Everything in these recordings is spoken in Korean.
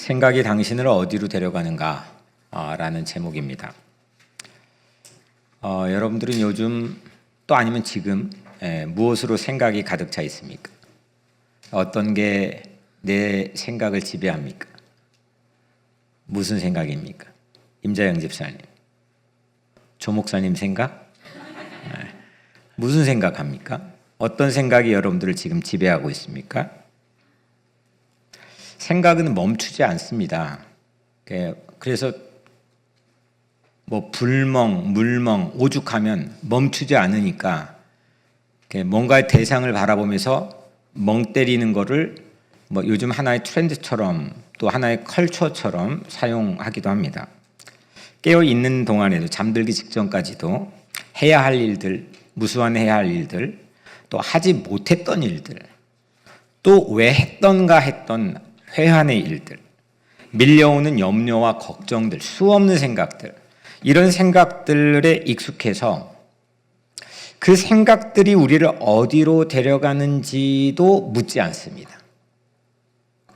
생각이 당신을 어디로 데려가는가? 라는 제목입니다. 여러분들은 요즘 또 아니면 지금 무엇으로 생각이 가득 차 있습니까? 어떤 게 내 생각을 지배합니까? 무슨 생각입니까? 임자영 집사님, 조 목사님 생각? 무슨 생각합니까? 어떤 생각이 여러분들을 지금 지배하고 있습니까? 생각은 멈추지 않습니다. 그래서 불멍, 물멍, 오죽하면 멈추지 않으니까 뭔가의 대상을 바라보면서 멍 때리는 거를 요즘 하나의 트렌드처럼 또 하나의 컬처처럼 사용하기도 합니다. 깨어 있는 동안에도 잠들기 직전까지도 해야 할 일들, 무수한 해야 할 일들, 또 하지 못했던 일들, 또 왜 했던가 했던 회한의 일들, 밀려오는 염려와 걱정들, 수없는 생각들, 이런 생각들에 익숙해서 그 생각들이 우리를 어디로 데려가는지도 묻지 않습니다.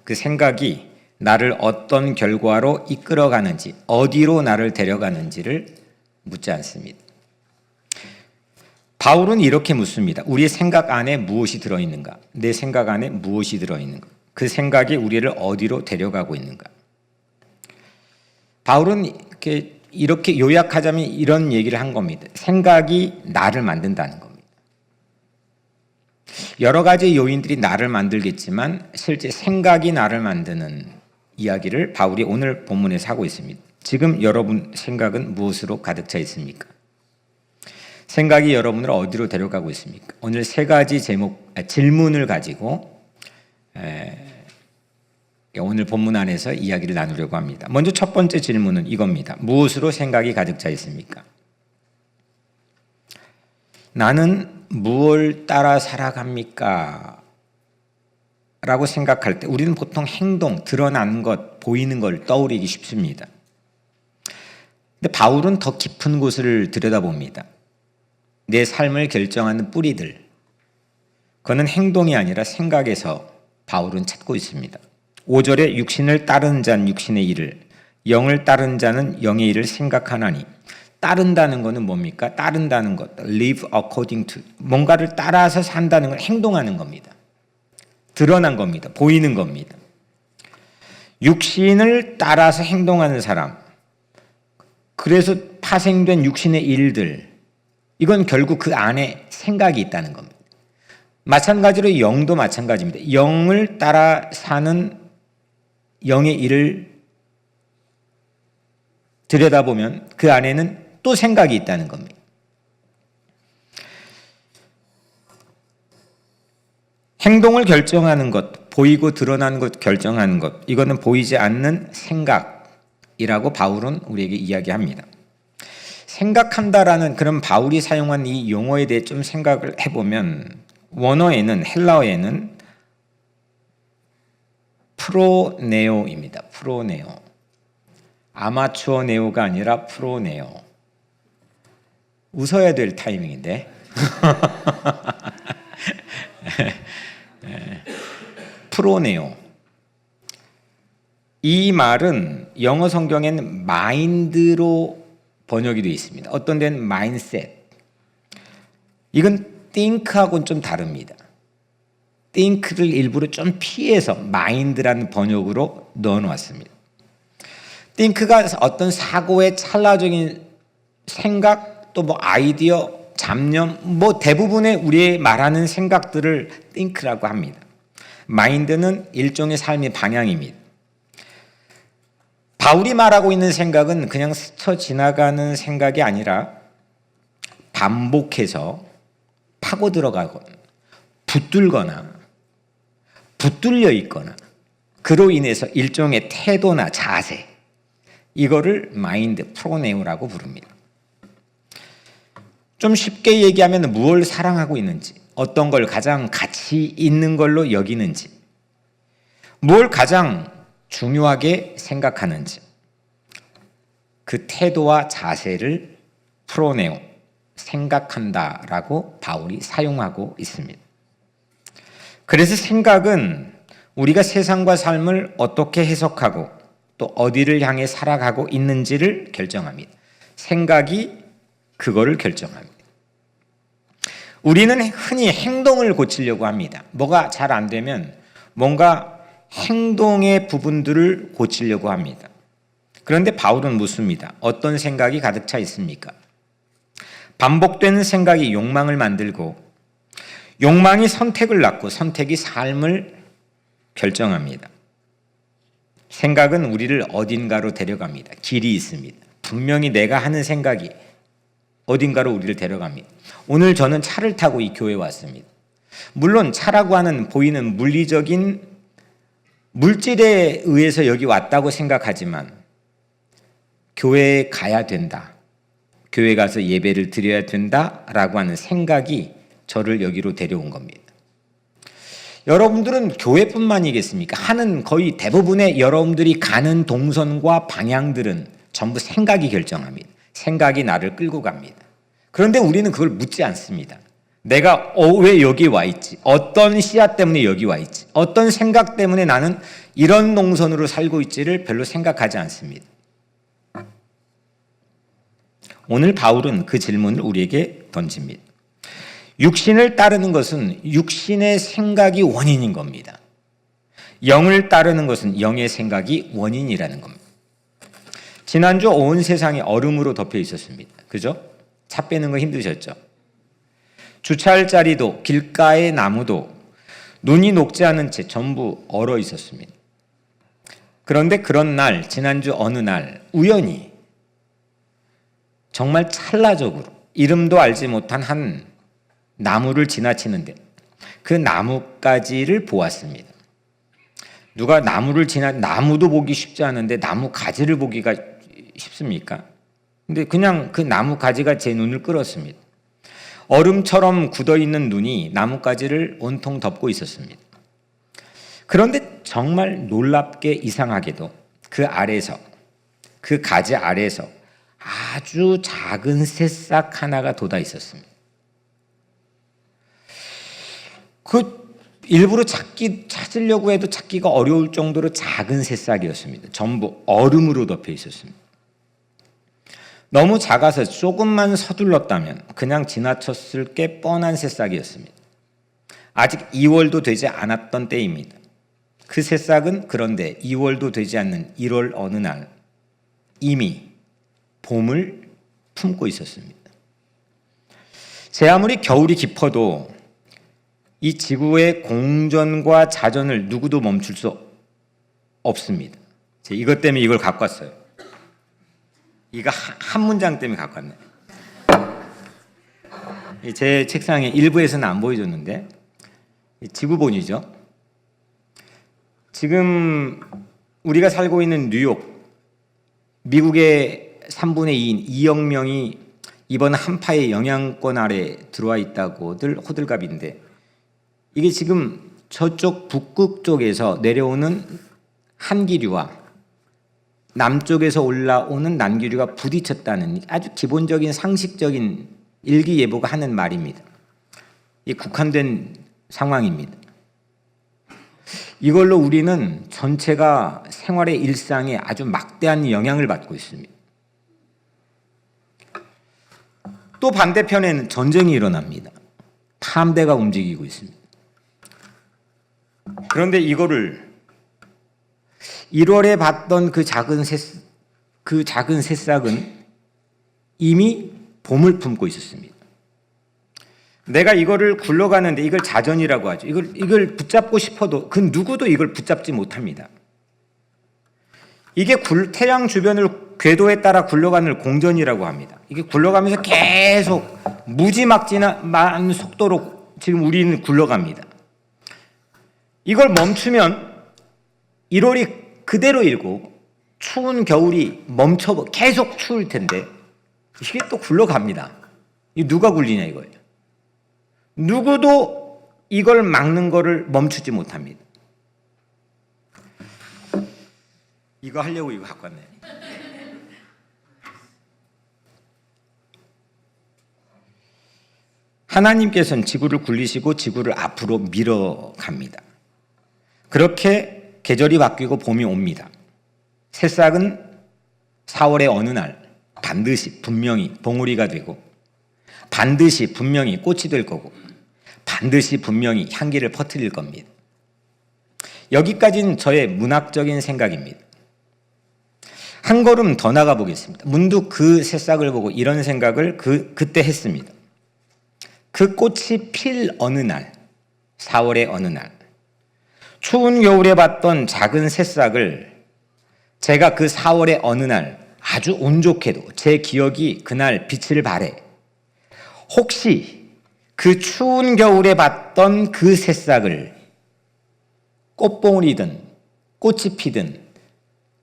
그 생각이 나를 어떤 결과로 이끌어가는지, 어디로 나를 데려가는지를 묻지 않습니다. 바울은 이렇게 묻습니다. 우리의 생각 안에 무엇이 들어있는가? 내 생각 안에 무엇이 들어있는가? 그 생각이 우리를 어디로 데려가고 있는가? 바울은 이렇게 요약하자면 이런 얘기를 한 겁니다. 생각이 나를 만든다는 겁니다. 여러 가지 요인들이 나를 만들겠지만 실제 생각이 나를 만드는 이야기를 바울이 오늘 본문에서 하고 있습니다. 지금 여러분 생각은 무엇으로 가득 차 있습니까? 생각이 여러분을 어디로 데려가고 있습니까? 오늘 세 가지 질문을 가지고 오늘 본문 안에서 이야기를 나누려고 합니다. 먼저 첫 번째 질문은 이겁니다. 무엇으로 생각이 가득 차 있습니까? 나는 무엇을 따라 살아갑니까? 라고 생각할 때 우리는 보통 행동, 드러나는 것, 보이는 걸 떠올리기 쉽습니다. 근데 바울은 더 깊은 곳을 들여다봅니다. 내 삶을 결정하는 뿌리들, 그거는 행동이 아니라 생각에서 바울은 찾고 있습니다. 5절에 육신을 따르는 자는 육신의 일을, 영을 따르는 자는 영의 일을 생각하나니, 따른다는 것은 뭡니까? 따른다는 것, live according to, 뭔가를 따라서 산다는 건 행동하는 겁니다. 드러난 겁니다. 보이는 겁니다. 육신을 따라서 행동하는 사람, 그래서 파생된 육신의 일들, 이건 결국 그 안에 생각이 있다는 겁니다. 마찬가지로 영도 마찬가지입니다. 영을 따라 사는 영의 일을 들여다보면 그 안에는 또 생각이 있다는 겁니다. 행동을 결정하는 것, 보이고 드러나는 것 결정하는 것, 이거는 보이지 않는 생각이라고 바울은 우리에게 이야기합니다. 생각한다라는 그런 바울이 사용한 이 용어에 대해 좀 생각을 해보면 원어에는, 헬라어에는 프로네오입니다. 프로네오. 아마추어 네오가 아니라 프로네오. 웃어야 될 타이밍인데. 프로네오. 이 말은 영어 성경에는 마인드로 번역이 되어 있습니다. 어떤 데는 마인셋. 이건 think하고는 좀 다릅니다. think를 일부러 좀 피해서 마인드라는 번역으로 넣어놓았습니다. think가 어떤 사고의 찰나적인 생각, 또 아이디어, 잡념, 대부분의 우리의 말하는 생각들을 think라고 합니다. 마인드는 일종의 삶의 방향입니다. 바울이 말하고 있는 생각은 그냥 스쳐 지나가는 생각이 아니라 반복해서 파고 들어가거나 붙들거나 붙들려 있거나 그로 인해서 일종의 태도나 자세, 이거를 마인드, 프로네오라고 부릅니다. 좀 쉽게 얘기하면 무엇을 사랑하고 있는지, 어떤 걸 가장 가치 있는 걸로 여기는지, 뭘 가장 중요하게 생각하는지, 그 태도와 자세를 프로네오, 생각한다라고 바울이 사용하고 있습니다. 그래서 생각은 우리가 세상과 삶을 어떻게 해석하고 또 어디를 향해 살아가고 있는지를 결정합니다. 생각이 그거를 결정합니다. 우리는 흔히 행동을 고치려고 합니다. 뭐가 잘 안 되면 뭔가 행동의 부분들을 고치려고 합니다. 그런데 바울은 묻습니다. 어떤 생각이 가득 차 있습니까? 반복되는 생각이 욕망을 만들고 욕망이 선택을 낳고 선택이 삶을 결정합니다. 생각은 우리를 어딘가로 데려갑니다. 길이 있습니다. 분명히 내가 하는 생각이 어딘가로 우리를 데려갑니다. 오늘 저는 차를 타고 이 교회에 왔습니다. 물론 차라고 하는 보이는 물리적인 물질에 의해서 여기 왔다고 생각하지만 교회에 가야 된다. 교회 가서 예배를 드려야 된다라고 하는 생각이 저를 여기로 데려온 겁니다. 여러분들은 교회뿐만이겠습니까? 하는 거의 대부분의 여러분들이 가는 동선과 방향들은 전부 생각이 결정합니다. 생각이 나를 끌고 갑니다. 그런데 우리는 그걸 묻지 않습니다. 내가 왜 여기 와 있지? 어떤 씨앗 때문에 여기 와 있지? 어떤 생각 때문에 나는 이런 동선으로 살고 있지를 별로 생각하지 않습니다. 오늘 바울은 그 질문을 우리에게 던집니다. 육신을 따르는 것은 육신의 생각이 원인인 겁니다. 영을 따르는 것은 영의 생각이 원인이라는 겁니다. 지난주 온 세상이 얼음으로 덮여 있었습니다. 그죠? 차 빼는 거 힘드셨죠? 주차할 자리도 길가의 나무도 눈이 녹지 않은 채 전부 얼어 있었습니다. 그런데 그런 날, 지난주 어느 날 우연히 정말 찰나적으로 이름도 알지 못한 한 나무를 지나치는데 그 나뭇가지를 보았습니다. 누가 나무도 보기 쉽지 않은데 나무 가지를 보기가 쉽습니까? 근데 그냥 그 나무 가지가 제 눈을 끌었습니다. 얼음처럼 굳어있는 눈이 나뭇가지를 온통 덮고 있었습니다. 그런데 정말 놀랍게 이상하게도 그 아래서, 그 가지 아래서 아주 작은 새싹 하나가 돋아 있었습니다. 그 일부러 찾으려고 해도 찾기가 어려울 정도로 작은 새싹이었습니다. 전부 얼음으로 덮여 있었습니다. 너무 작아서 조금만 서둘렀다면 그냥 지나쳤을 게 뻔한 새싹이었습니다. 아직 2월도 되지 않았던 때입니다. 그 새싹은 그런데 2월도 되지 않는 1월 어느 날 이미 봄을 품고 있었습니다. 제 아무리 겨울이 깊어도 이 지구의 공전과 자전을 누구도 멈출 수 없습니다. 제가 이것 때문에 이걸 갖고 왔어요. 이거 한 문장 때문에 갖고 왔네. 제 책상에 일부에서는 안 보여줬는데 지구본이죠. 지금 우리가 살고 있는 뉴욕, 미국의 3분의 2인 2억 명이 이번 한파의 영향권 아래 들어와 있다고들 호들갑인데 이게 지금 저쪽 북극 쪽에서 내려오는 한기류와 남쪽에서 올라오는 남기류가 부딪혔다는 아주 기본적인 상식적인 일기예보가 하는 말입니다. 이 국한된 상황입니다. 이걸로 우리는 전체가 생활의 일상에 아주 막대한 영향을 받고 있습니다. 또 반대편에는 전쟁이 일어납니다. 탐대가 움직이고 있습니다. 그런데 이거를 1월에 봤던 그 작은 새싹은 이미 봄을 품고 있었습니다. 내가 이거를 굴러가는데 이걸 자전이라고 하죠. 이걸 붙잡고 싶어도 그 누구도 이걸 붙잡지 못합니다. 이게 태양 주변을 궤도에 따라 굴러가는 공전이라고 합니다. 이게 굴러가면서 계속 무지막지한 속도로 지금 우리는 굴러갑니다. 이걸 멈추면 1월이 그대로 일고 추운 겨울이 계속 추울 텐데 이게 또 굴러갑니다. 이 누가 굴리냐 이거예요. 누구도 이걸 막는 거를 멈추지 못합니다. 이거 하려고 이거 갖고 왔네. 하나님께서는 지구를 굴리시고 지구를 앞으로 밀어갑니다. 그렇게 계절이 바뀌고 봄이 옵니다. 새싹은 4월의 어느 날 반드시 분명히 봉우리가 되고 반드시 분명히 꽃이 될 거고 반드시 분명히 향기를 퍼뜨릴 겁니다. 여기까지는 저의 문학적인 생각입니다. 한 걸음 더 나가 보겠습니다. 문득 그 새싹을 보고 이런 생각을 그때 했습니다. 그 꽃이 필 어느 날, 4월의 어느 날, 추운 겨울에 봤던 작은 새싹을 제가 그 4월의 어느 날 아주 운 좋게도 제 기억이 그날 빛을 발해 혹시 그 추운 겨울에 봤던 그 새싹을 꽃봉오리든 꽃이 피든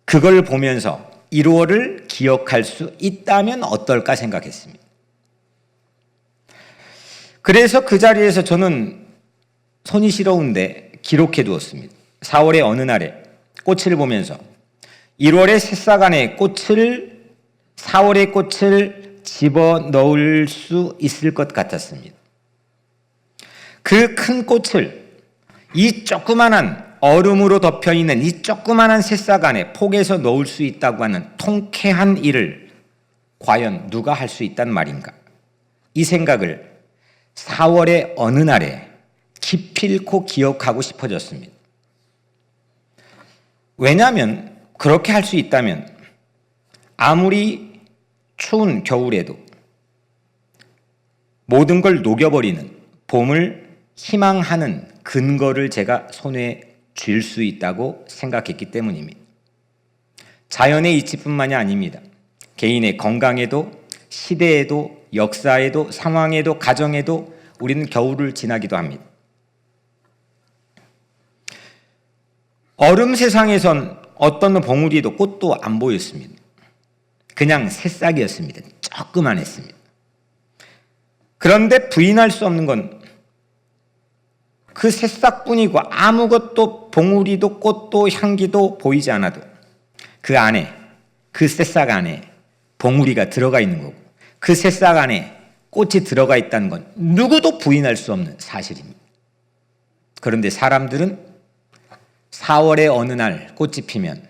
그걸 보면서 1월을 기억할 수 있다면 어떨까 생각했습니다. 그래서 그 자리에서 저는 손이 시려운데 기록해 두었습니다. 4월의 어느 날에 꽃을 보면서 1월의 새싹 안에 4월의 꽃을 집어넣을 수 있을 것 같았습니다. 그 큰 꽃을 이 조그만한 얼음으로 덮여있는 이 조그만한 새싹 안에 폭에서 넣을 수 있다고 하는 통쾌한 일을 과연 누가 할 수 있단 말인가? 이 생각을 4월의 어느 날에 기필코 기억하고 싶어졌습니다. 왜냐하면 그렇게 할 수 있다면 아무리 추운 겨울에도 모든 걸 녹여버리는 봄을 희망하는 근거를 제가 손에 쥘 수 있다고 생각했기 때문입니다. 자연의 이치뿐만이 아닙니다. 개인의 건강에도 시대에도 역사에도 상황에도 가정에도 우리는 겨울을 지나기도 합니다. 얼음 세상에선 어떤 봉우리도 꽃도 안 보였습니다. 그냥 새싹이었습니다. 조그만했습니다. 그런데 부인할 수 없는 건 그 새싹뿐이고 아무것도 봉우리도 꽃도 향기도 보이지 않아도 그 안에 그 새싹 안에 봉우리가 들어가 있는 거고 그 새싹 안에 꽃이 들어가 있다는 건 누구도 부인할 수 없는 사실입니다. 그런데 사람들은 4월의 어느 날 꽃이 피면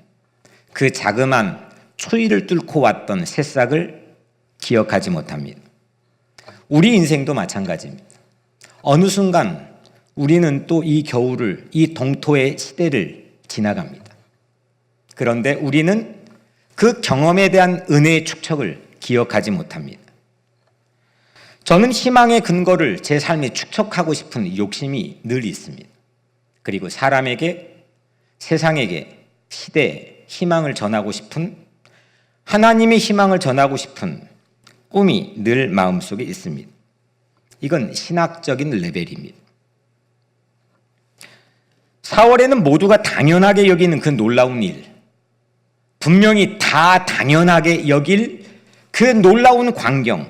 그 자그만 추위를 뚫고 왔던 새싹을 기억하지 못합니다. 우리 인생도 마찬가지입니다. 어느 순간 우리는 또 이 겨울을, 이 동토의 시대를 지나갑니다. 그런데 우리는 그 경험에 대한 은혜의 축적을 기억하지 못합니다. 저는 희망의 근거를 제 삶에 축적하고 싶은 욕심이 늘 있습니다. 그리고 사람에게, 세상에게, 시대에 희망을 전하고 싶은, 하나님의 희망을 전하고 싶은 꿈이 늘 마음속에 있습니다. 이건 신학적인 레벨입니다. 4월에는 모두가 당연하게 여기는 그 놀라운 일, 분명히 다 당연하게 여길 그 놀라운 광경,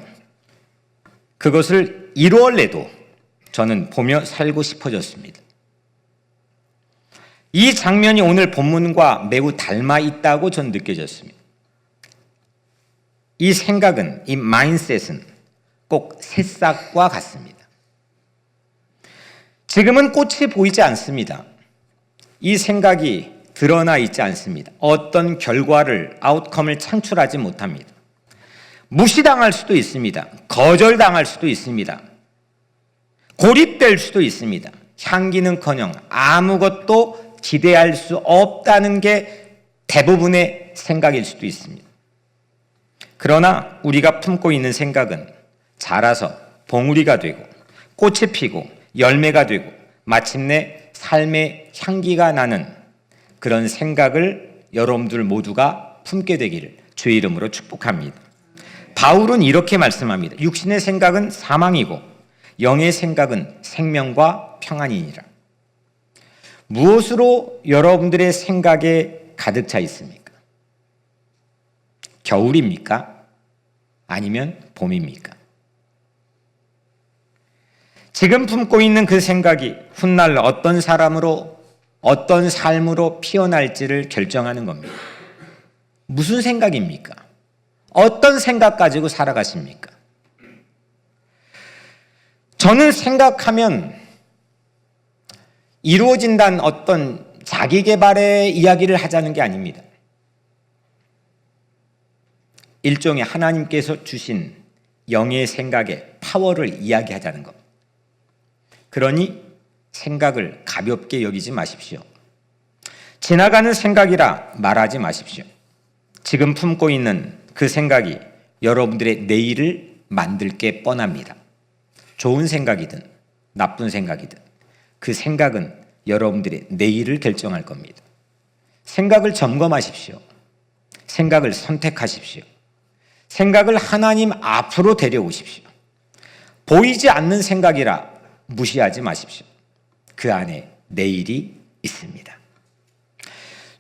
그것을 1월에도 저는 보며 살고 싶어졌습니다. 이 장면이 오늘 본문과 매우 닮아 있다고 전 느껴졌습니다. 이 생각은, 이 마인셋은 꼭 새싹과 같습니다. 지금은 꽃이 보이지 않습니다. 이 생각이 드러나 있지 않습니다. 어떤 결과를, 아웃컴을 창출하지 못합니다. 무시당할 수도 있습니다. 거절당할 수도 있습니다. 고립될 수도 있습니다. 향기는커녕 아무것도 기대할 수 없다는 게 대부분의 생각일 수도 있습니다. 그러나 우리가 품고 있는 생각은 자라서 봉우리가 되고 꽃이 피고 열매가 되고 마침내 삶의 향기가 나는 그런 생각을 여러분들 모두가 품게 되기를 주의 이름으로 축복합니다. 바울은 이렇게 말씀합니다. 육신의 생각은 사망이고 영의 생각은 생명과 평안이니라. 무엇으로 여러분들의 생각에 가득 차 있습니까? 겨울입니까? 아니면 봄입니까? 지금 품고 있는 그 생각이 훗날 어떤 사람으로, 어떤 삶으로 피어날지를 결정하는 겁니다. 무슨 생각입니까? 어떤 생각 가지고 살아가십니까? 저는 생각하면 이루어진다는 어떤 자기 개발의 이야기를 하자는 게 아닙니다. 일종의 하나님께서 주신 영의 생각의 파워를 이야기하자는 것. 그러니 생각을 가볍게 여기지 마십시오. 지나가는 생각이라 말하지 마십시오. 지금 품고 있는 그 생각이 여러분들의 내일을 만들 게 뻔합니다. 좋은 생각이든 나쁜 생각이든 그 생각은 여러분들의 내일을 결정할 겁니다. 생각을 점검하십시오. 생각을 선택하십시오. 생각을 하나님 앞으로 데려오십시오. 보이지 않는 생각이라 무시하지 마십시오. 그 안에 내일이 있습니다.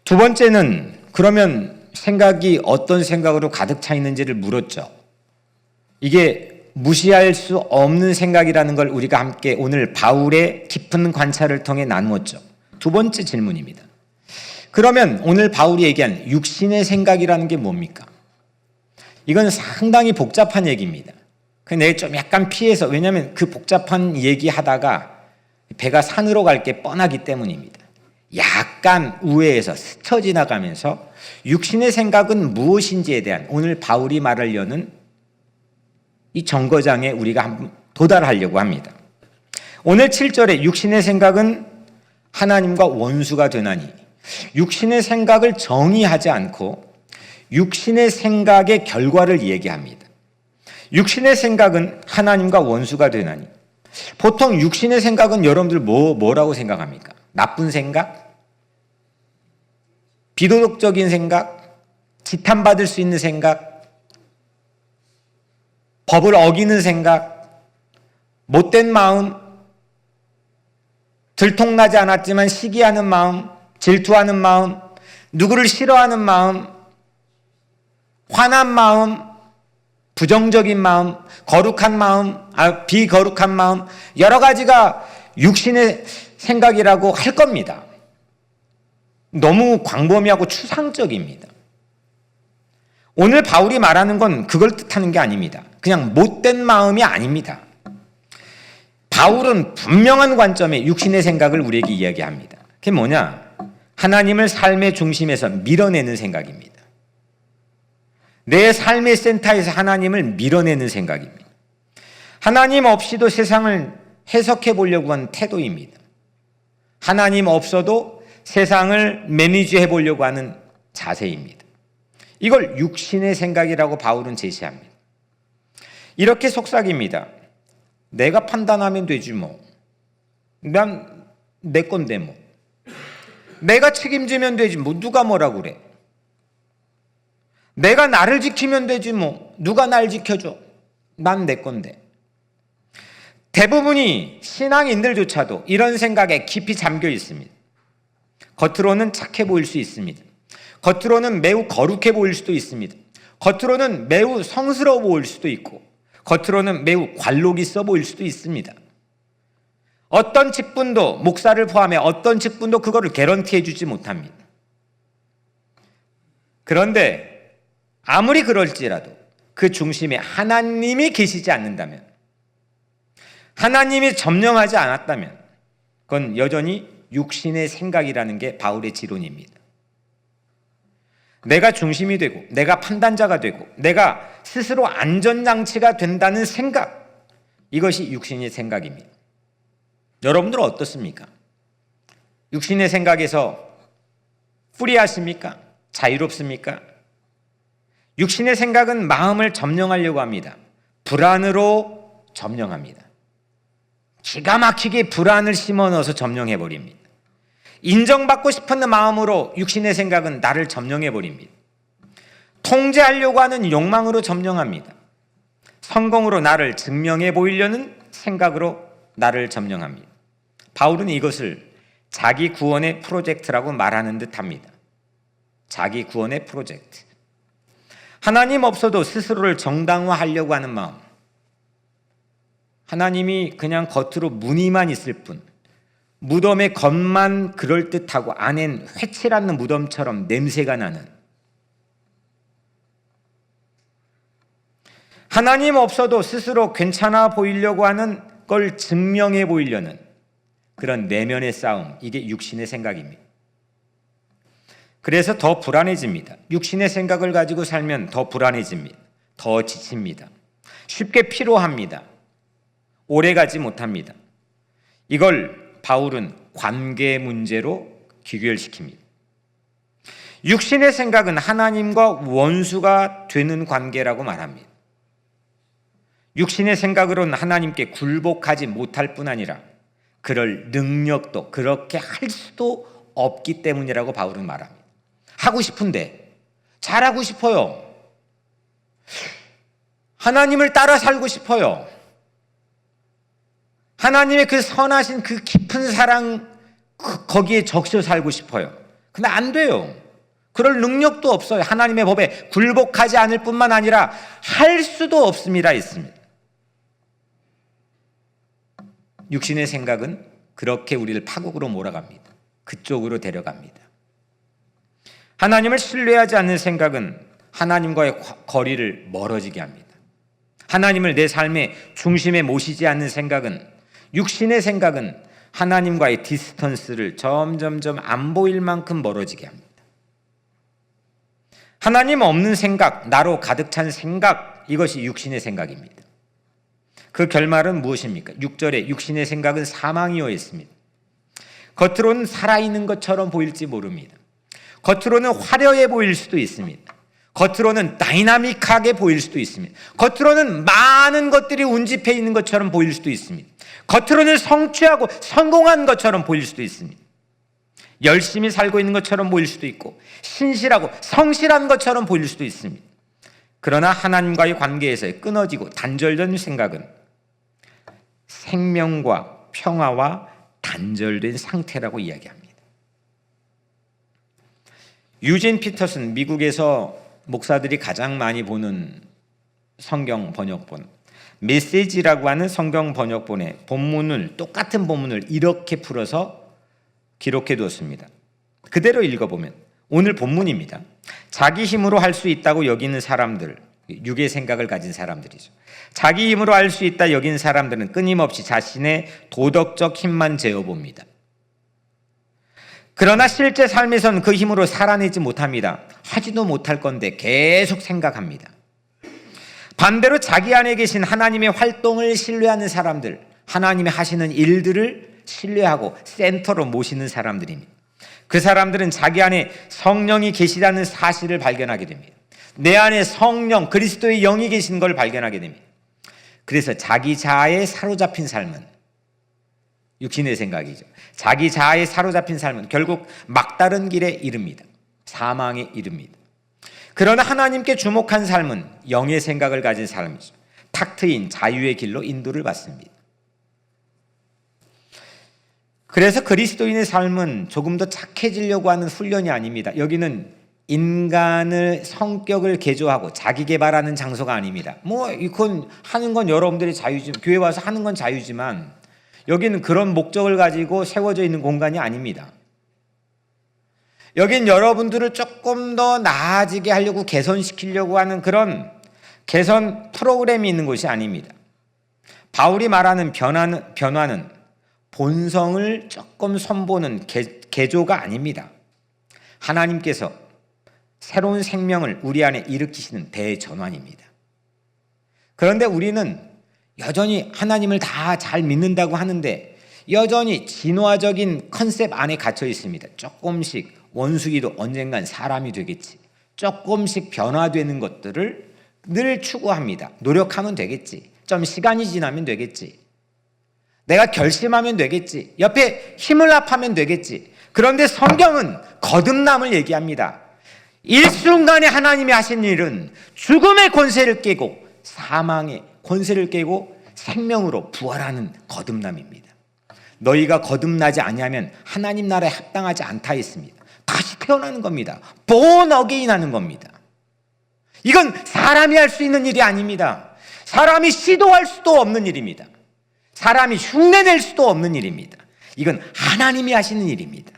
두 번째는 그러면 생각이 어떤 생각으로 가득 차 있는지를 물었죠. 이게 무시할 수 없는 생각이라는 걸 우리가 함께 오늘 바울의 깊은 관찰을 통해 나누었죠. 두 번째 질문입니다. 그러면 오늘 바울이 얘기한 육신의 생각이라는 게 뭡니까? 이건 상당히 복잡한 얘기입니다. 내가 좀 약간 피해서, 왜냐하면 그 복잡한 얘기하다가 배가 산으로 갈 게 뻔하기 때문입니다. 약간 우회해서 스쳐 지나가면서 육신의 생각은 무엇인지에 대한 오늘 바울이 말하려는 이 정거장에 우리가 한번 도달하려고 합니다. 오늘 7절에 육신의 생각은 하나님과 원수가 되나니, 육신의 생각을 정의하지 않고 육신의 생각의 결과를 얘기합니다. 육신의 생각은 하나님과 원수가 되나니, 보통 육신의 생각은 여러분들 뭐라고 생각합니까? 나쁜 생각? 비도덕적인 생각? 지탄받을 수 있는 생각? 법을 어기는 생각? 못된 마음? 들통나지 않았지만 시기하는 마음? 질투하는 마음? 누구를 싫어하는 마음? 화난 마음? 부정적인 마음, 거룩한 마음, 비거룩한 마음, 여러 가지가 육신의 생각이라고 할 겁니다. 너무 광범위하고 추상적입니다. 오늘 바울이 말하는 건 그걸 뜻하는 게 아닙니다. 그냥 못된 마음이 아닙니다. 바울은 분명한 관점에 육신의 생각을 우리에게 이야기합니다. 그게 뭐냐? 하나님을 삶의 중심에서 밀어내는 생각입니다. 내 삶의 센터에서 하나님을 밀어내는 생각입니다. 하나님 없이도 세상을 해석해 보려고 하는 태도입니다. 하나님 없어도 세상을 매니지해 보려고 하는 자세입니다. 이걸 육신의 생각이라고 바울은 제시합니다. 이렇게 속삭입니다. 내가 판단하면 되지 뭐. 난 내 건데 뭐. 내가 책임지면 되지 뭐. 누가 뭐라 그래. 내가 나를 지키면 되지 뭐. 누가 날 지켜줘. 난 내 건데. 대부분이 신앙인들조차도 이런 생각에 깊이 잠겨 있습니다. 겉으로는 착해 보일 수 있습니다. 겉으로는 매우 거룩해 보일 수도 있습니다. 겉으로는 매우 성스러워 보일 수도 있고, 겉으로는 매우 관록 있어 보일 수도 있습니다. 어떤 직분도, 목사를 포함해 어떤 직분도 그거를 개런티해 주지 못합니다. 그런데 아무리 그럴지라도 그 중심에 하나님이 계시지 않는다면, 하나님이 점령하지 않았다면 그건 여전히 육신의 생각이라는 게 바울의 지론입니다. 내가 중심이 되고 내가 판단자가 되고 내가 스스로 안전장치가 된다는 생각, 이것이 육신의 생각입니다. 여러분들은 어떻습니까? 육신의 생각에서 프리하십니까? 자유롭습니까? 육신의 생각은 마음을 점령하려고 합니다. 불안으로 점령합니다. 기가 막히게 불안을 심어 넣어서 점령해 버립니다. 인정받고 싶은 마음으로 육신의 생각은 나를 점령해 버립니다. 통제하려고 하는 욕망으로 점령합니다. 성공으로 나를 증명해 보이려는 생각으로 나를 점령합니다. 바울은 이것을 자기 구원의 프로젝트라고 말하는 듯합니다. 자기 구원의 프로젝트. 하나님 없어도 스스로를 정당화하려고 하는 마음. 하나님이 그냥 겉으로 무늬만 있을 뿐, 무덤의 겉만 그럴듯하고 안엔 회칠한 무덤처럼 냄새가 나는, 하나님 없어도 스스로 괜찮아 보이려고 하는 걸 증명해 보이려는 그런 내면의 싸움, 이게 육신의 생각입니다. 그래서 더 불안해집니다. 육신의 생각을 가지고 살면 더 불안해집니다. 더 지칩니다. 쉽게 피로합니다. 오래가지 못합니다. 이걸 바울은 관계 문제로 귀결시킵니다. 육신의 생각은 하나님과 원수가 되는 관계라고 말합니다. 육신의 생각으로는 하나님께 굴복하지 못할 뿐 아니라 그럴 능력도 그렇게 할 수도 없기 때문이라고 바울은 말합니다. 하고 싶은데, 잘하고 싶어요. 하나님을 따라 살고 싶어요. 하나님의 그 선하신 그 깊은 사랑 거기에 적셔 살고 싶어요. 근데 안 돼요. 그럴 능력도 없어요. 하나님의 법에 굴복하지 않을 뿐만 아니라 할 수도 없습니다. 있습니다. 육신의 생각은 그렇게 우리를 파국으로 몰아갑니다. 그쪽으로 데려갑니다. 하나님을 신뢰하지 않는 생각은 하나님과의 거리를 멀어지게 합니다. 하나님을 내 삶의 중심에 모시지 않는 생각은, 육신의 생각은 하나님과의 디스턴스를 점점점 안 보일 만큼 멀어지게 합니다. 하나님 없는 생각, 나로 가득 찬 생각, 이것이 육신의 생각입니다. 그 결말은 무엇입니까? 6절에 육신의 생각은 사망이요 했습니다. 겉으로는 살아있는 것처럼 보일지 모릅니다. 겉으로는 화려해 보일 수도 있습니다. 겉으로는 다이나믹하게 보일 수도 있습니다. 겉으로는 많은 것들이 운집해 있는 것처럼 보일 수도 있습니다. 겉으로는 성취하고 성공한 것처럼 보일 수도 있습니다. 열심히 살고 있는 것처럼 보일 수도 있고 신실하고 성실한 것처럼 보일 수도 있습니다. 그러나 하나님과의 관계에서 끊어지고 단절된 생각은 생명과 평화와 단절된 상태라고 이야기합니다. 유진 피터슨, 미국에서 목사들이 가장 많이 보는 성경 번역본, 메시지라고 하는 성경 번역본의 본문을, 똑같은 본문을 이렇게 풀어서 기록해 두었습니다. 그대로 읽어보면 오늘 본문입니다. 자기 힘으로 할 수 있다고 여기는 사람들, 육의 생각을 가진 사람들이죠. 자기 힘으로 할 수 있다 여긴 사람들은 끊임없이 자신의 도덕적 힘만 재어봅니다. 그러나 실제 삶에선 그 힘으로 살아내지 못합니다. 하지도 못할 건데 계속 생각합니다. 반대로 자기 안에 계신 하나님의 활동을 신뢰하는 사람들, 하나님의 하시는 일들을 신뢰하고 센터로 모시는 사람들입니다. 그 사람들은 자기 안에 성령이 계시다는 사실을 발견하게 됩니다. 내 안에 성령, 그리스도의 영이 계신 걸 발견하게 됩니다. 그래서 자기 자아에 사로잡힌 삶은, 육신의 생각이죠. 자기 자아에 사로잡힌 삶은 결국 막다른 길에 이릅니다. 사망에 이릅니다. 그러나 하나님께 주목한 삶은 영의 생각을 가진 삶이죠. 탁 트인 자유의 길로 인도를 받습니다. 그래서 그리스도인의 삶은 조금 더 착해지려고 하는 훈련이 아닙니다. 여기는 인간의 성격을 개조하고 자기 개발하는 장소가 아닙니다. 이건 하는 건 여러분들의 자유지, 교회 와서 하는 건 자유지만 여기는 그런 목적을 가지고 세워져 있는 공간이 아닙니다. 여긴 여러분들을 조금 더 나아지게 하려고 개선시키려고 하는 그런 개선 프로그램이 있는 곳이 아닙니다. 바울이 말하는 변화는 본성을 조금 선보는 개조가 아닙니다. 하나님께서 새로운 생명을 우리 안에 일으키시는 대전환입니다. 그런데 우리는 여전히 하나님을 다 잘 믿는다고 하는데 여전히 진화적인 컨셉 안에 갇혀 있습니다. 조금씩 원숭이도 언젠간 사람이 되겠지. 조금씩 변화되는 것들을 늘 추구합니다. 노력하면 되겠지. 좀 시간이 지나면 되겠지. 내가 결심하면 되겠지. 옆에 힘을 합하면 되겠지. 그런데 성경은 거듭남을 얘기합니다. 일순간에 하나님이 하신 일은 죽음의 권세를 깨고 사망의 권세를 깨고 생명으로 부활하는 거듭남입니다. 너희가 거듭나지 아니하면 하나님 나라에 합당하지 않다 했습니다. 다시 태어나는 겁니다. born again 하는 겁니다. 이건 사람이 할 수 있는 일이 아닙니다. 사람이 시도할 수도 없는 일입니다. 사람이 흉내낼 수도 없는 일입니다. 이건 하나님이 하시는 일입니다.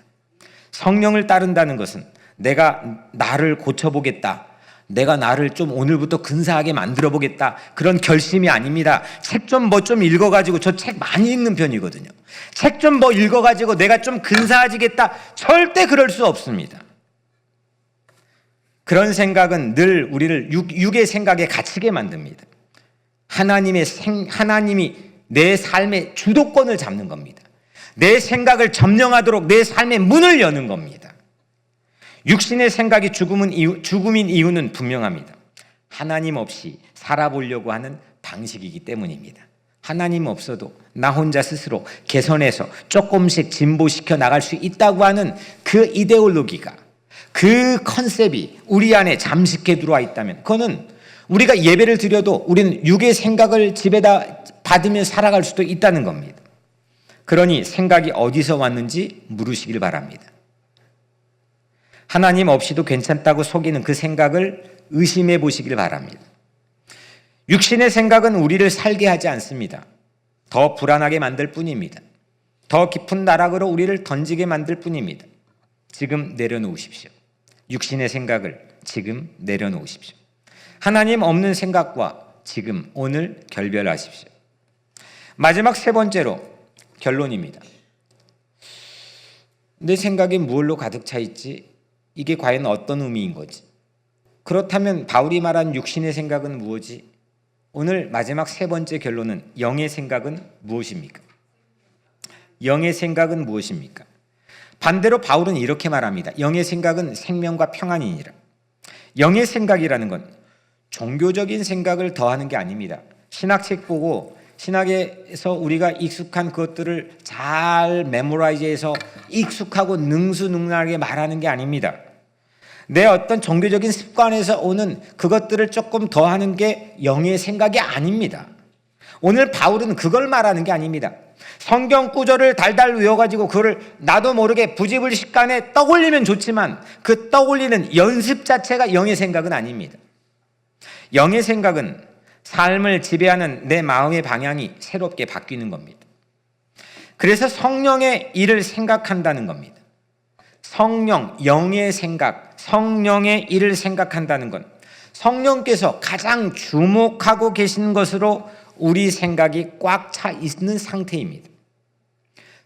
성령을 따른다는 것은 내가 나를 고쳐보겠다, 내가 나를 좀 오늘부터 근사하게 만들어보겠다, 그런 결심이 아닙니다. 책 좀 읽어가지고, 저 책 많이 읽는 편이거든요. 책 좀 읽어가지고 내가 좀 근사해지겠다, 절대 그럴 수 없습니다. 그런 생각은 늘 우리를 육의 생각에 갇히게 만듭니다. 하나님이 내 삶의 주도권을 잡는 겁니다. 내 생각을 점령하도록 내 삶의 문을 여는 겁니다. 육신의 생각이 죽음인 이유는 분명합니다. 하나님 없이 살아보려고 하는 방식이기 때문입니다. 하나님 없어도 나 혼자 스스로 개선해서 조금씩 진보시켜 나갈 수 있다고 하는 그 이데올로기가, 그 컨셉이 우리 안에 잠식해 들어와 있다면, 그거는 우리가 예배를 드려도 우리는 육의 생각을 집에다 받으며 살아갈 수도 있다는 겁니다. 그러니 생각이 어디서 왔는지 물으시길 바랍니다. 하나님 없이도 괜찮다고 속이는 그 생각을 의심해 보시길 바랍니다. 육신의 생각은 우리를 살게 하지 않습니다. 더 불안하게 만들 뿐입니다. 더 깊은 나락으로 우리를 던지게 만들 뿐입니다. 지금 내려놓으십시오. 육신의 생각을 지금 내려놓으십시오. 하나님 없는 생각과 지금 오늘 결별하십시오. 마지막 세 번째로 결론입니다. 내 생각이 무엇로 가득 차 있지? 이게 과연 어떤 의미인 거지? 그렇다면 바울이 말한 육신의 생각은 무엇이? 오늘 마지막 세 번째 결론은 영의 생각은 무엇입니까? 영의 생각은 무엇입니까? 반대로 바울은 이렇게 말합니다. 영의 생각은 생명과 평안이니라. 영의 생각이라는 건 종교적인 생각을 더하는 게 아닙니다. 신학책 보고 신학에서 우리가 익숙한 것들을 잘 메모라이즈해서 익숙하고 능수능란하게 말하는 게 아닙니다. 내 어떤 종교적인 습관에서 오는 그것들을 조금 더하는 게 영의 생각이 아닙니다. 오늘 바울은 그걸 말하는 게 아닙니다. 성경 구절을 달달 외워가지고 그거를 나도 모르게 부지불식간에 떠올리면 좋지만 그 떠올리는 연습 자체가 영의 생각은 아닙니다. 영의 생각은 삶을 지배하는 내 마음의 방향이 새롭게 바뀌는 겁니다. 그래서 성령의 일을 생각한다는 겁니다. 성령, 영의 생각, 성령의 일을 생각한다는 건 성령께서 가장 주목하고 계신 것으로 우리 생각이 꽉 차 있는 상태입니다.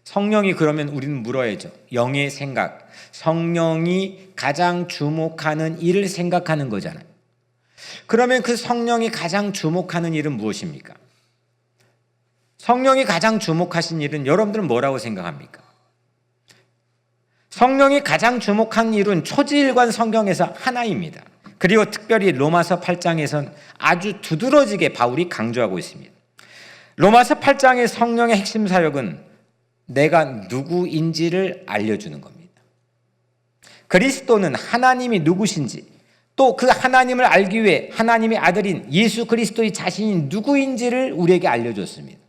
성령이 그러면 우리는 물어야죠. 영의 생각, 성령이 가장 주목하는 일을 생각하는 거잖아요. 그러면 그 성령이 가장 주목하는 일은 무엇입니까? 성령이 가장 주목하신 일은 여러분들은 뭐라고 생각합니까? 성령이 가장 주목한 일은 초지일관 성경에서 하나입니다. 그리고 특별히 로마서 8장에선 아주 두드러지게 바울이 강조하고 있습니다. 로마서 8장의 성령의 핵심 사역은 내가 누구인지를 알려주는 겁니다. 그리스도는 하나님이 누구신지, 또 그 하나님을 알기 위해 하나님의 아들인 예수 그리스도의 자신이 누구인지를 우리에게 알려줬습니다.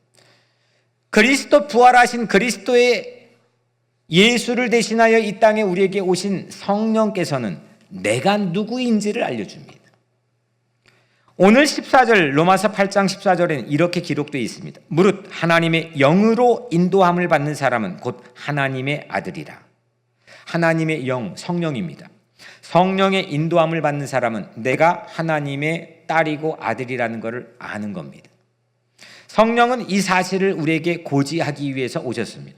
그리스도 부활하신 그리스도의 예수를 대신하여 이 땅에 우리에게 오신 성령께서는 내가 누구인지를 알려줍니다. 오늘 14절 로마서 8장 14절에는 이렇게 기록되어 있습니다. 무릇 하나님의 영으로 인도함을 받는 사람은 곧 하나님의 아들이라. 하나님의 영, 성령입니다. 성령의 인도함을 받는 사람은 내가 하나님의 딸이고 아들이라는 것을 아는 겁니다. 성령은 이 사실을 우리에게 고지하기 위해서 오셨습니다.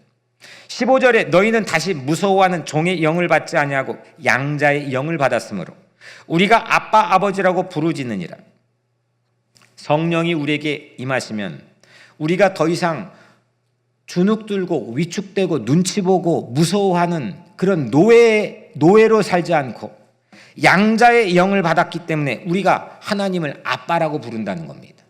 15절에 너희는 다시 무서워하는 종의 영을 받지 아니하고 양자의 영을 받았으므로 우리가 아빠 아버지라고 부르짖느니라. 성령이 우리에게 임하시면 우리가 더 이상 주눅 들고 위축되고 눈치 보고 무서워하는 그런 노예로 살지 않고 양자의 영을 받았기 때문에 우리가 하나님을 아빠라고 부른다는 겁니다.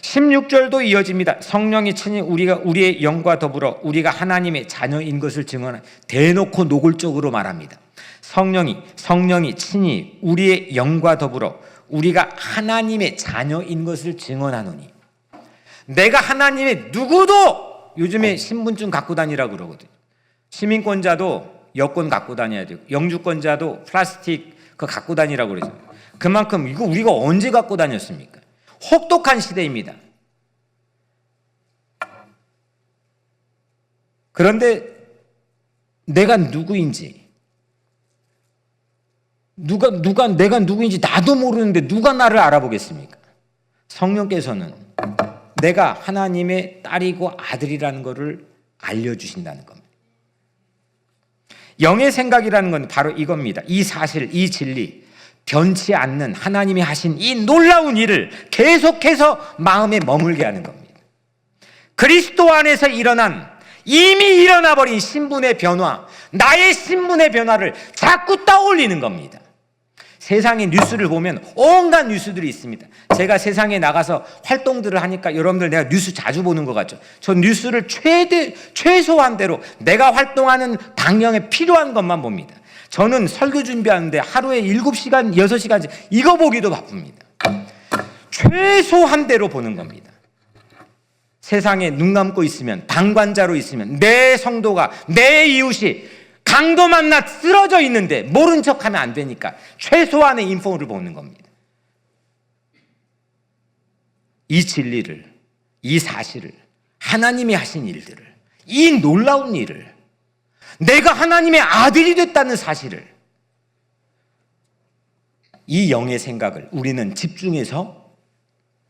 16절도 이어집니다. 성령이 친히 우리의 영과 더불어 우리가 하나님의 자녀인 것을 증언하는, 대놓고 노골적으로 말합니다. 성령이 친히 우리의 영과 더불어 우리가 하나님의 자녀인 것을 증언하노니. 내가 하나님의 누구도 요즘에 신분증 갖고 다니라고 그러거든요. 시민권자도 여권 갖고 다녀야 되고 영주권자도 플라스틱 그거 갖고 다니라고 그러죠. 그만큼 이거 우리가 언제 갖고 다녔습니까? 혹독한 시대입니다. 그런데 내가 누구인지 내가 누구인지 나도 모르는데 누가 나를 알아보겠습니까? 성령께서는 내가 하나님의 딸이고 아들이라는 것을 알려주신다는 겁니다. 영의 생각이라는 건 바로 이겁니다. 이 사실, 이 진리, 변치 않는 하나님이 하신 이 놀라운 일을 계속해서 마음에 머물게 하는 겁니다. 그리스도 안에서 일어난, 이미 일어나 버린 신분의 변화, 나의 신분의 변화를 자꾸 떠올리는 겁니다. 세상의 뉴스를 보면 온갖 뉴스들이 있습니다. 제가 세상에 나가서 활동들을 하니까 여러분들 내가 뉴스 자주 보는 것 같죠? 저 뉴스를 최소한 대로 내가 활동하는 방향에 필요한 것만 봅니다. 저는 설교 준비하는데 하루에 7시간, 6시간 이거 보기도 바쁩니다. 최소한 대로 보는 겁니다. 세상에 눈 감고 있으면, 방관자로 있으면 내 성도가, 내 이웃이 강도 만나 쓰러져 있는데 모른 척하면 안 되니까 최소한의 인포를 보는 겁니다. 이 진리를, 이 사실을, 하나님이 하신 일들을, 이 놀라운 일을, 내가 하나님의 아들이 됐다는 사실을, 이 영의 생각을 우리는 집중해서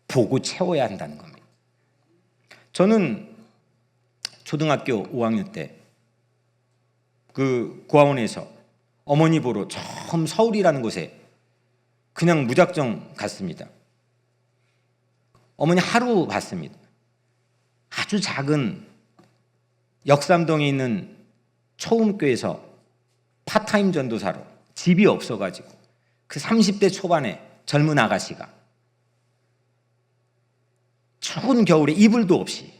보고 채워야 한다는 겁니다. 저는 초등학교 5학년 때 그 고아원에서 어머니 보러 처음 서울이라는 곳에 그냥 무작정 갔습니다. 어머니 하루 봤습니다. 아주 작은 역삼동에 있는 초음교에서 파타임 전도사로, 집이 없어가지고 그 30대 초반에 젊은 아가씨가 추운 겨울에 이불도 없이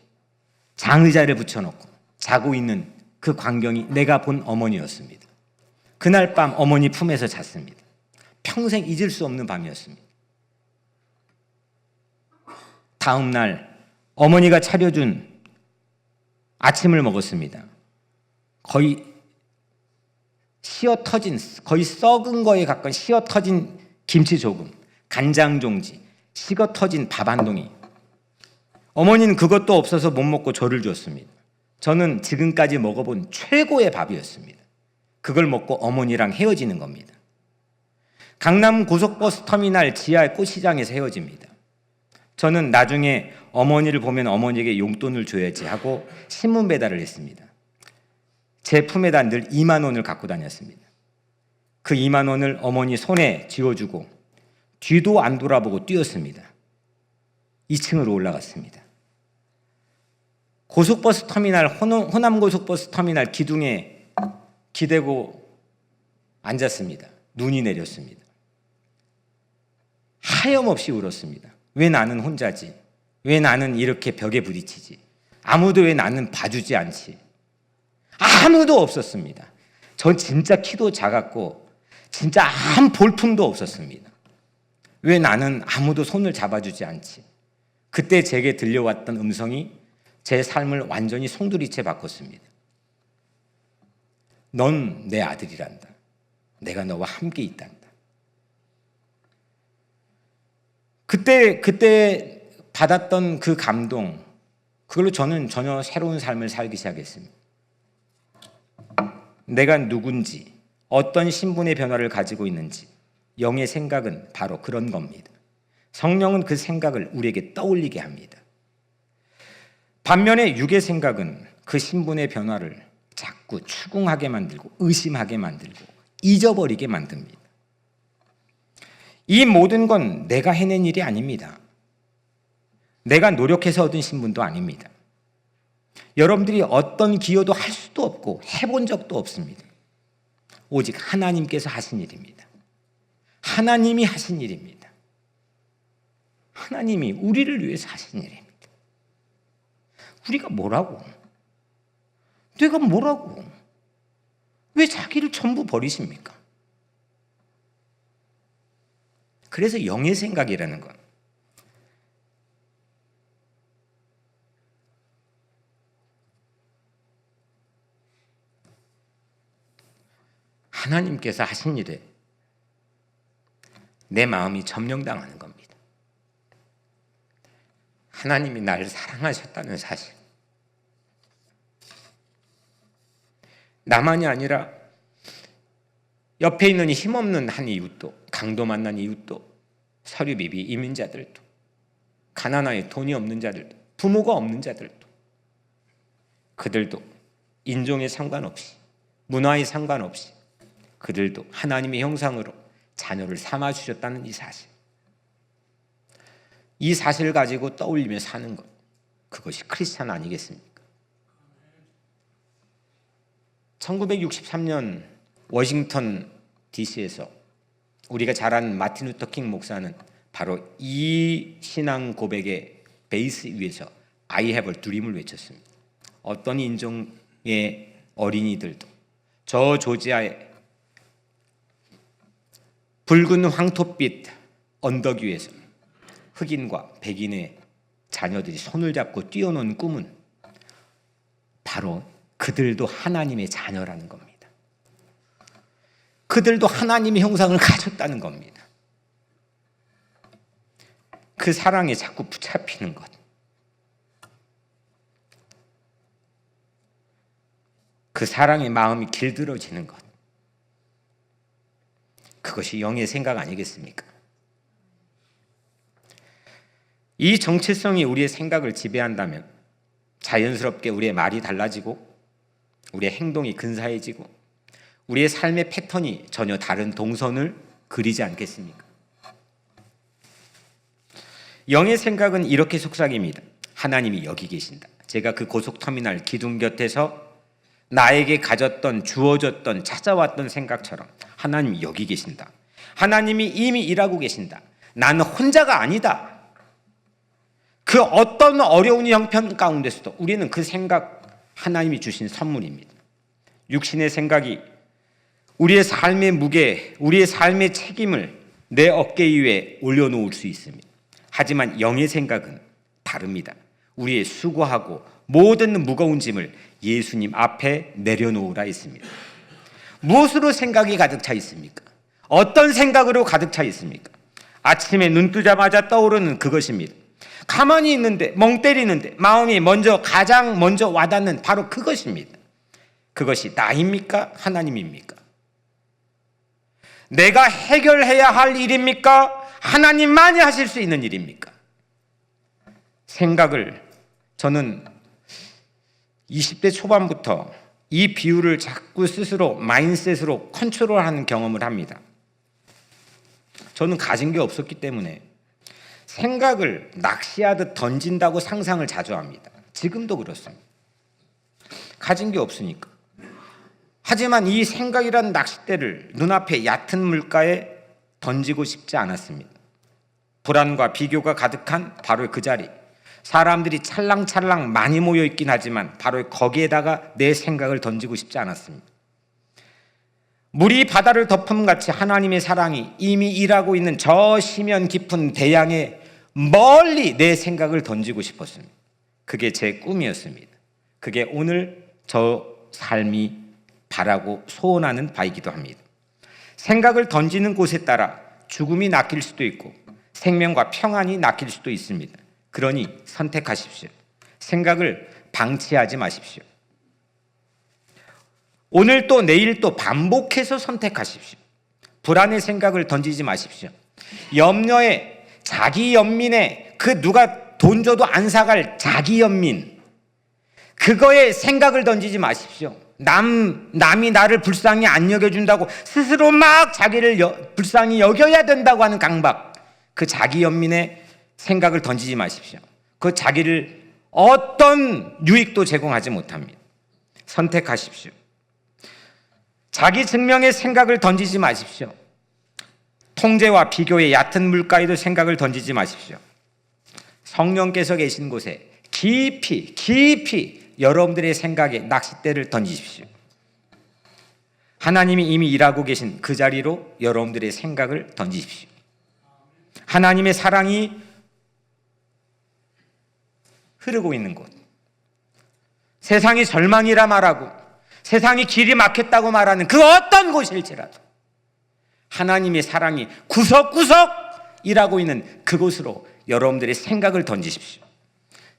장의자를 붙여놓고 자고 있는 그 광경이 내가 본 어머니였습니다. 그날 밤 어머니 품에서 잤습니다. 평생 잊을 수 없는 밤이었습니다. 다음 날 어머니가 차려준 아침을 먹었습니다. 거의 시어터진, 거의 썩은 거에 가까운 시어터진 김치 조금, 간장 종지, 식어터진 밥 한 동이. 어머니는 그것도 없어서 못 먹고 저를 줬습니다. 저는 지금까지 먹어본 최고의 밥이었습니다. 그걸 먹고 어머니랑 헤어지는 겁니다. 강남 고속버스 터미널 지하 꽃시장에서 헤어집니다. 저는 나중에 어머니를 보면 어머니에게 용돈을 줘야지 하고 신문 배달을 했습니다. 제 품에다 늘 2만 원을 갖고 다녔습니다. 그 2만 원을 어머니 손에 쥐어주고 뒤도 안 돌아보고 뛰었습니다. 2층으로 올라갔습니다. 고속버스 터미널, 호남 고속버스 터미널 기둥에 기대고 앉았습니다. 눈이 내렸습니다. 하염없이 울었습니다. 왜 나는 혼자지? 왜 나는 이렇게 벽에 부딪히지? 아무도 왜 나는 봐주지 않지? 아무도 없었습니다. 전 진짜 키도 작았고 진짜 한 볼품도 없었습니다. 왜 나는 아무도 손을 잡아주지 않지? 그때 제게 들려왔던 음성이 제 삶을 완전히 송두리째 바꿨습니다. 넌 내 아들이란다. 내가 너와 함께 있단다. 그때 받았던 그 감동, 그걸로 저는 전혀 새로운 삶을 살기 시작했습니다. 내가 누군지, 어떤 신분의 변화를 가지고 있는지, 영의 생각은 바로 그런 겁니다. 성령은 그 생각을 우리에게 떠올리게 합니다. 반면에 육의 생각은 그 신분의 변화를 자꾸 추궁하게 만들고 의심하게 만들고 잊어버리게 만듭니다. 이 모든 건 내가 해낸 일이 아닙니다. 내가 노력해서 얻은 신분도 아닙니다. 여러분들이 어떤 기여도 할 수도 없고 해본 적도 없습니다. 오직 하나님께서 하신 일입니다. 하나님이 하신 일입니다. 하나님이 우리를 위해서 하신 일입니다. 우리가 뭐라고? 내가 뭐라고? 왜 자기를 전부 버리십니까? 그래서 영의 생각이라는 건 하나님께서 하신 일에 내 마음이 점령당하는 겁니다. 하나님이 나를 사랑하셨다는 사실. 나만이 아니라 옆에 있는 힘없는 한 이웃도, 강도 만난 이웃도, 서류비비 이민자들도, 가난하게 돈이 없는 자들도, 부모가 없는 자들도, 그들도 인종에 상관없이 문화에 상관없이 그들도 하나님의 형상으로 자녀를 삼아 주셨다는 이 사실. 이 사실을 가지고 떠올리며 사는 것, 그것이 크리스찬 아니겠습니까? 1963년 워싱턴 DC에서 우리가 잘 아는 마틴 루터 킹 목사는 바로 이 신앙 고백의 베이스 위에서 I have a dream을 외쳤습니다. 어떤 인종의 어린이들도 저 조지아의 붉은 황토빛 언덕 위에서 흑인과 백인의 자녀들이 손을 잡고 뛰어노는 꿈은 바로 그들도 하나님의 자녀라는 겁니다. 그들도 하나님의 형상을 가졌다는 겁니다. 그 사랑에 자꾸 붙잡히는 것, 그 사랑의 마음이 길들어지는 것, 그것이 영의 생각 아니겠습니까? 이 정체성이 우리의 생각을 지배한다면 자연스럽게 우리의 말이 달라지고 우리의 행동이 근사해지고 우리의 삶의 패턴이 전혀 다른 동선을 그리지 않겠습니까? 영의 생각은 이렇게 속삭입니다. 하나님이 여기 계신다. 제가 그 고속터미널 기둥 곁에서 나에게 가졌던, 주어졌던, 찾아왔던 생각처럼 하나님이 여기 계신다. 하나님이 이미 일하고 계신다. 나는 혼자가 아니다. 그 어떤 어려운 형편 가운데서도 우리는 그 생각, 하나님이 주신 선물입니다. 육신의 생각이 우리의 삶의 무게, 우리의 삶의 책임을 내 어깨 위에 올려놓을 수 있습니다. 하지만 영의 생각은 다릅니다. 우리의 수고하고 모든 무거운 짐을 예수님 앞에 내려놓으라 했습니다. 무엇으로 생각이 가득 차 있습니까? 어떤 생각으로 가득 차 있습니까? 아침에 눈 뜨자마자 떠오르는 그것입니다. 가만히 있는데, 멍 때리는데 마음이 가장 먼저 와닿는 바로 그것입니다. 그것이 나입니까? 하나님입니까? 내가 해결해야 할 일입니까? 하나님만이 하실 수 있는 일입니까? 생각을 저는 20대 초반부터 이 비율을 자꾸 스스로 마인셋으로 컨트롤하는 경험을 합니다. 저는 가진 게 없었기 때문에 생각을 낚시하듯 던진다고 상상을 자주 합니다. 지금도 그렇습니다. 가진 게 없으니까. 하지만 이 생각이라는 낚싯대를 눈앞에 얕은 물가에 던지고 싶지 않았습니다. 불안과 비교가 가득한 바로 그 자리, 사람들이 찰랑찰랑 많이 모여 있긴 하지만 바로 거기에다가 내 생각을 던지고 싶지 않았습니다. 물이 바다를 덮음같이 하나님의 사랑이 이미 일하고 있는 저 심연 깊은 대양에 멀리 내 생각을 던지고 싶었습니다. 그게 제 꿈이었습니다. 그게 오늘 저 삶이 바라고 소원하는 바이기도 합니다. 생각을 던지는 곳에 따라 죽음이 낚일 수도 있고 생명과 평안이 낚일 수도 있습니다. 그러니 선택하십시오. 생각을 방치하지 마십시오. 오늘 또 내일 또 반복해서 선택하십시오. 불안의 생각을 던지지 마십시오. 염려에 자기 연민에 그 누가 돈 줘도 안 사갈 자기 연민, 그거에 생각을 던지지 마십시오. 남이 나를 불쌍히 안 여겨준다고 스스로 막 자기를 불쌍히 여겨야 된다고 하는 강박, 그 자기 연민에 생각을 던지지 마십시오. 그 자기를 어떤 유익도 제공하지 못합니다. 선택하십시오. 자기 증명의 생각을 던지지 마십시오. 통제와 비교의 얕은 물가에도 생각을 던지지 마십시오. 성령께서 계신 곳에 깊이 여러분들의 생각에 낚싯대를 던지십시오. 하나님이 이미 일하고 계신 그 자리로 여러분들의 생각을 던지십시오. 하나님의 사랑이 흐르고 있는 곳, 세상이 절망이라 말하고 세상이 길이 막혔다고 말하는 그 어떤 곳일지라도 하나님의 사랑이 구석구석 일하고 있는 그곳으로 여러분들의 생각을 던지십시오.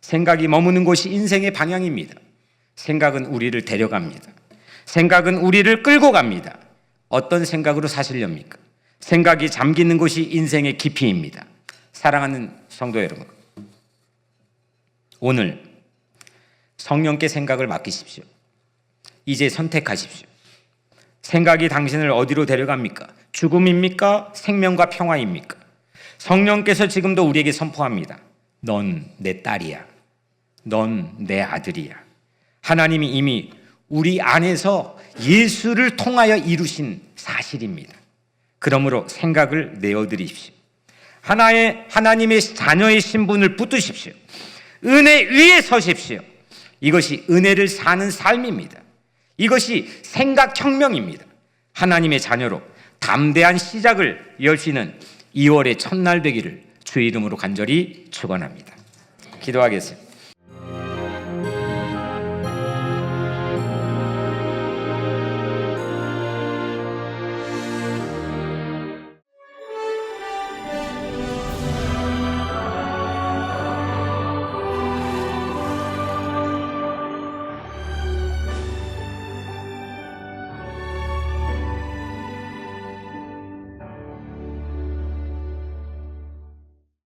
생각이 머무는 곳이 인생의 방향입니다. 생각은 우리를 데려갑니다. 생각은 우리를 끌고 갑니다. 어떤 생각으로 사시렵니까? 생각이 잠기는 곳이 인생의 깊이입니다. 사랑하는 성도 여러분, 오늘 성령께 생각을 맡기십시오. 이제 선택하십시오. 생각이 당신을 어디로 데려갑니까? 죽음입니까? 생명과 평화입니까? 성령께서 지금도 우리에게 선포합니다. 넌 내 딸이야. 넌 내 아들이야. 하나님이 이미 우리 안에서 예수를 통하여 이루신 사실입니다. 그러므로 생각을 내어드리십시오. 하나님의 자녀의 신분을 붙드십시오. 은혜 위에 서십시오. 이것이 은혜를 사는 삶입니다. 이것이 생각혁명입니다. 하나님의 자녀로 담대한 시작을 여시는 2월의 첫날 되기를 주의 이름으로 간절히 축원합니다. 기도하겠습니다.